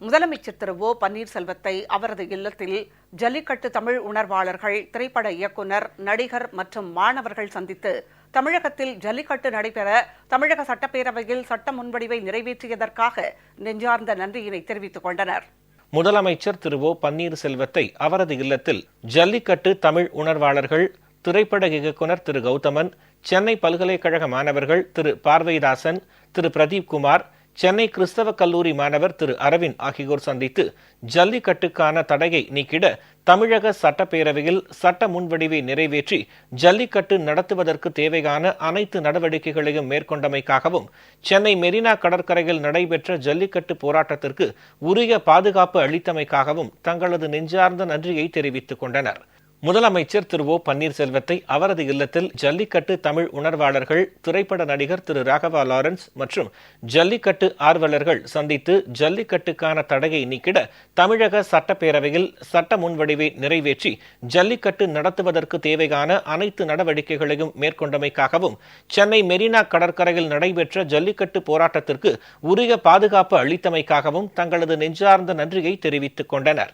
முதலமைச்சர் திரு ஓ பன்னீர்செல்வத்தை அவரது இல்லத்தில் ஜல்லிக்கட்டு தமிழ் உணர்வாளர்கள், திரைப்பட இயக்குநர், நடிகர் மற்றும் மாணவர்கள் சந்தித்து தமிழகத்தில் ஜல்லிக்கட்டு நடைபெற தமிழக சட்டப்பேரவையில் சட்ட முன்வடிவை நிறைவேற்றியதற்காக நெஞ்சார்ந்த நன்றியினை தெரிவித்துக் கொண்டனர். முதலமைச்சர் திரு ஓ பன்னீர்செல்வத்தை அவரது இல்லத்தில் ஜல்லிக்கட்டு தமிழ் உணர்வாளர்கள், திரைப்பட இயக்குநர் திரு கௌதமன், சென்னை பல்கலைக்கழக மாணவர்கள் திரு பார்வைதாசன், திரு பிரதீப் குமார், சென்னை கிறிஸ்தவ கல்லூரி மாணவர் திரு அரவிந்த் ஆகியோர் சந்தித்து ஜல்லிக்கட்டுக்கான தடையை நீக்கிட தமிழக சட்டப்பேரவையில் சட்ட முன்வடிவை நிறைவேற்றி ஜல்லிக்கட்டு நடத்துவதற்கு தேவையான அனைத்து நடவடிக்கைகளையும் மேற்கொண்டமைக்காகவும், சென்னை மெரினா கடற்கரையில் நடைபெற்ற ஜல்லிக்கட்டு போராட்டத்திற்கு உரிய பாதுகாப்பு அளித்தமைக்காகவும் தங்களது நெஞ்சார்ந்த நன்றியை தெரிவித்துக் கொண்டனர். முதலமைச்சர் திரு ஓ பன்னீர்செல்வத்தை அவரது இல்லத்தில் ஜல்லிக்கட்டு தமிழ் உணர்வாளர்கள், திரைப்பட நடிகர் திரு ராகவா லாரன்ஸ் மற்றும் ஜல்லிக்கட்டு ஆர்வலர்கள் சந்தித்து ஜல்லிக்கட்டுக்கான தடையை நீக்கிட தமிழக சட்டப்பேரவையில் சட்ட முன்வடிவை நிறைவேற்றி ஜல்லிக்கட்டு நடத்துவதற்கு தேவையான அனைத்து நடவடிக்கைகளையும் மேற்கொண்டமைக்காகவும், சென்னை மெரினா கடற்கரையில் நடைபெற்ற ஜல்லிக்கட்டு போராட்டத்திற்கு உரிய பாதுகாப்பு அளித்தமைக்காகவும் தங்களது நெஞ்சார்ந்த நன்றியை தெரிவித்துக் கொண்டனர்.